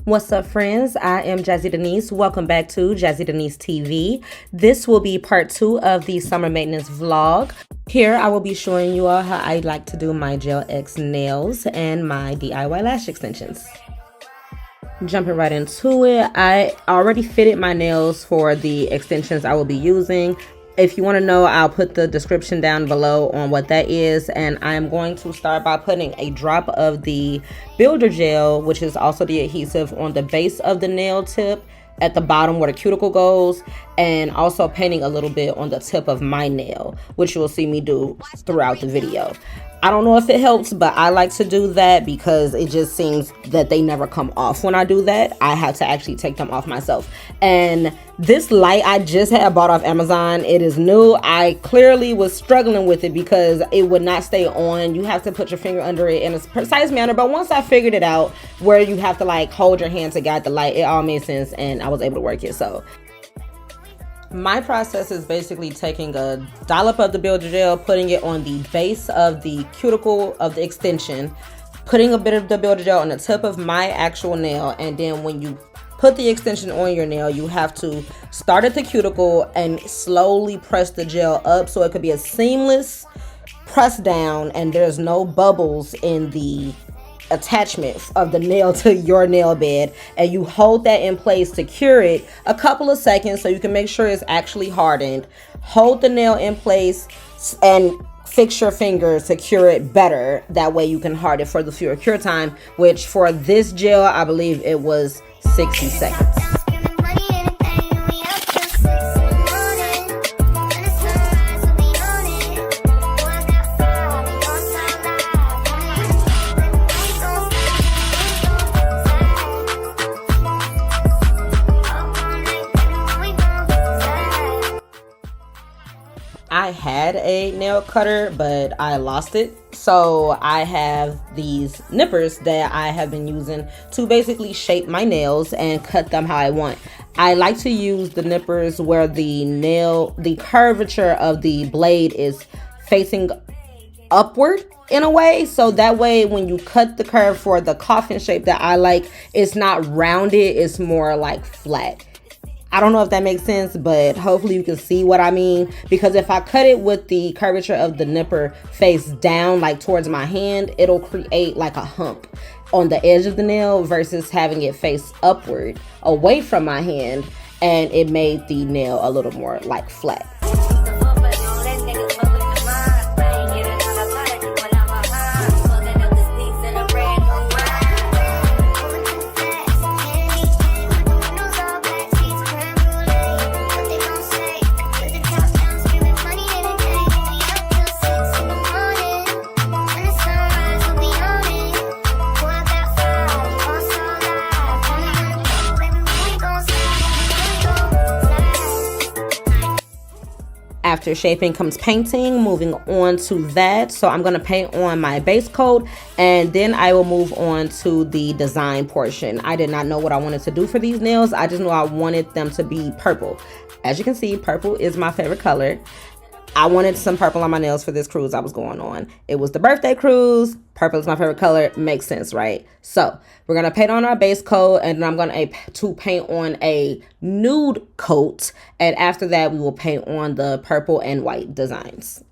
What's up, friends? I am Jazzy Denise. Welcome back to JazzyDeniseTV. This will be part 2 of the summer maintenance vlog. Here I will be showing you all how I like to do my Gel X nails and my DIY lash extensions. Jumping right into it, I already fitted my nails for the extensions I will be using. If you want to know, I'll put the description down below on what that is. And I'm going to start by putting a drop of the builder gel, which is also the adhesive, on the base of the nail tip at the bottom where the cuticle goes, and also painting a little bit on the tip of my nail, which you will see me do throughout the video. I don't know if it helps, but I like to do that because it just seems that they never come off when I do that. I have to actually take them off myself. And this light I just had bought off Amazon. It is new. I clearly was struggling with it because it would not stay on. You have to put your finger under it in a precise manner. But once I figured it out where you have to like hold your hand to guide the light, it all made sense and I was able to work it. So my process is basically taking a dollop of the builder gel, putting it on the base of the cuticle of the extension, putting a bit of the builder gel on the tip of my actual nail, and then when you put the extension on your nail, you have to start at the cuticle and slowly press the gel up so it could be a seamless press down and there's no bubbles in the attachment of the nail to your nail bed, and you hold that in place to cure it a couple of seconds so you can make sure it's actually hardened. Hold the nail in place and fix your finger to cure it better. That way you can harden it for the fewer cure time, which for this gel I believe it was 60 seconds. I had a nail cutter, but I lost it. So I have these nippers that I have been using to basically shape my nails and cut them how I want. I like to use the nippers where the curvature of the blade is facing upward in a way. So that way when you cut the curve for the coffin shape that I like, it's not rounded, it's more like flat. I don't know if that makes sense, but hopefully you can see what I mean. Because if I cut it with the curvature of the nipper face down, like towards my hand, it'll create like a hump on the edge of the nail versus having it face upward away from my hand. And it made the nail a little more like flat. After shaping comes painting, moving on to that. So I'm going to paint on my base coat and then I will move on to the design portion. I did not know what I wanted to do for these nails. I just knew I wanted them to be purple. As you can see, purple is my favorite color. I wanted some purple on my nails for this cruise I was going on. It was the birthday cruise. Purple is my favorite color. Makes sense, right? So we're going to paint on our base coat and then I'm going to paint on a nude coat. And after that, we will paint on the purple and white designs.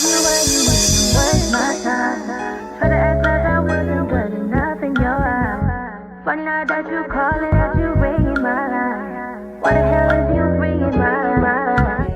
you when you wouldn't waste my time. Try to act like I wasn't good enough in your eyes. Funny now that you calling, that you ringing my line. What the hell is you ringing my line?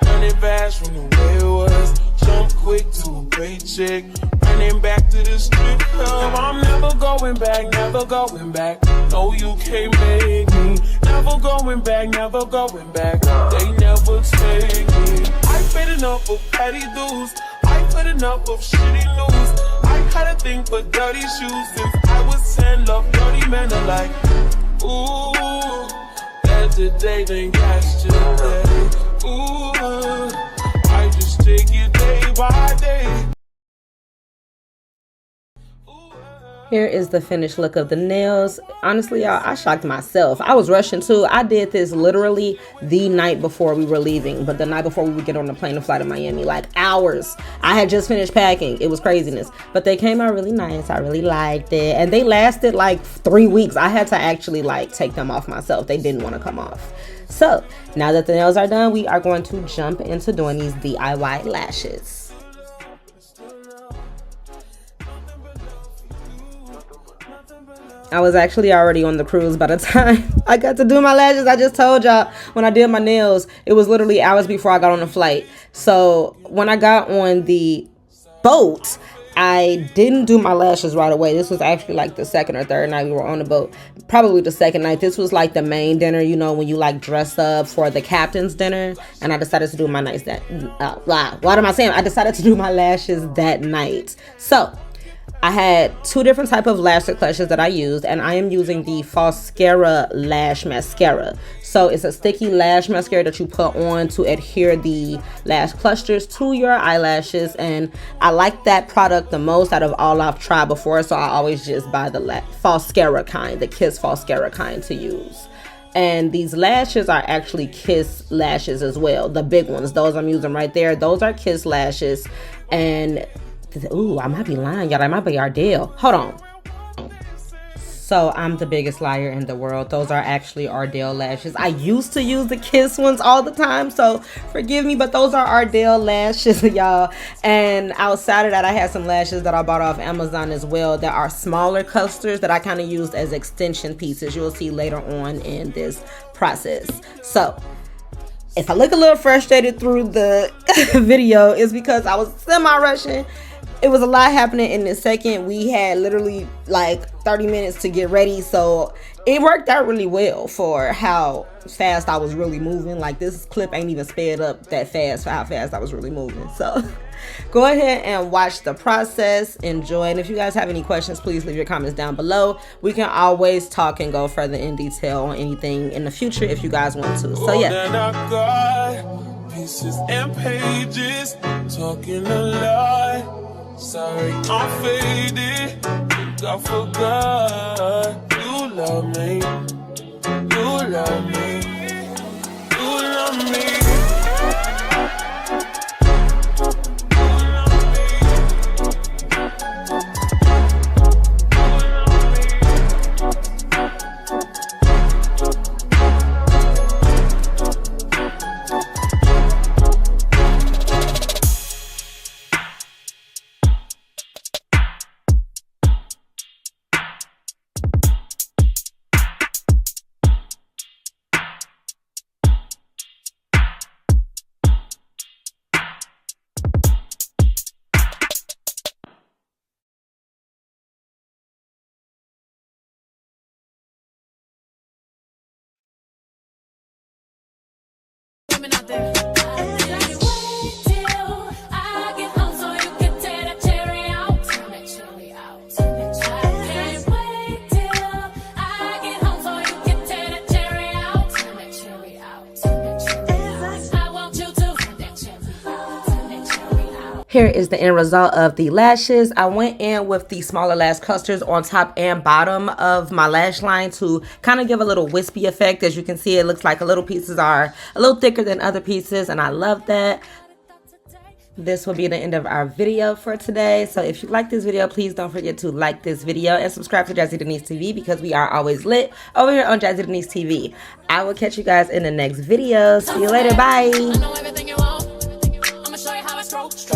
Running fast from the way it was. Jump quick to a paycheck. Running back to the strip club. I'm never going back, never going back. No, you can't make me. Never going back, never going back. They never take me. I paid enough of petty dues. I put enough of shitty news. I had a thing for dirty shoes since I was 10. Love dirty men alike. Ooh, that's the day, then yesterday. Ooh, I just take it day by day. Here is the finished look of the nails. Honestly, y'all, I shocked myself. I was rushing too. I did this literally the night before we were leaving, but the night before we would get on the plane to fly to Miami, like hours. I had just finished packing. It was craziness, but they came out really nice. I really liked it, and they lasted like 3 weeks. I had to actually like take them off myself. They didn't want to come off. So now that the nails are done, we are going to jump into doing these DIY lashes. I was actually already on the cruise by the time I got to do my lashes. I just told y'all when I did my nails, it was literally hours before I got on the flight. So when I got on the boat, I didn't do my lashes right away. This was actually like the second or third night we were on the boat. Probably the second night. This was like the main dinner, you know, when you like dress up for the captain's dinner. And I decided to do my nights that, what am I saying? I decided to do my lashes that night. So I had 2 different type of lash clutches that I used, and I am using the Falscara Lash Mascara. So it's a sticky lash mascara that you put on to adhere the lash clusters to your eyelashes, and I like that product the most out of all I've tried before, so I always just buy the Falscara kind, the Kiss Falscara kind to use. And these lashes are actually Kiss lashes as well, the big ones. Those I'm using right there, those are Kiss lashes. And ooh, I might be lying, y'all. That might be Ardell. Hold on. So I'm the biggest liar in the world. Those are actually Ardell lashes. I used to use the Kiss ones all the time, so forgive me, but those are Ardell lashes, y'all. And outside of that, I had some lashes that I bought off Amazon as well that are smaller clusters that I kind of used as extension pieces. You'll see later on in this process. So if I look a little frustrated through the video, it's because I was semi-rushing. It was a lot happening in the second. We had literally like 30 minutes to get ready, so it worked out really well for how fast I was really moving. Like, this clip ain't even sped up that fast for how fast I was really moving. So go ahead and watch the process, enjoy, and if you guys have any questions, please leave your comments down below. We can always talk and go further in detail on anything in the future if you guys want to. So yeah, pieces and pages, talking a lot. Sorry, I'm faded. I forgot you love me. You love me. You love me. Out there. Wait till I get home so you can tear that cherry out. Turn that cherry out. Can't wait till I get home so you can tear that cherry out. Turn that cherry out. I want you to turn that cherry out. Here is the end result of the lashes. I went in with the smaller lash clusters on top and bottom of my lash line to kind of give a little wispy effect. As you can see, it looks like a little pieces are a little thicker than other pieces, and I love that. This will be the end of our video for today. So if you like this video, please don't forget to like this video and subscribe to Jazzy Denise TV, because we are always lit over here on Jazzy Denise TV. I will catch you guys in the next video. See you later. Bye. I know everything you want. I'ma show you how I stroke.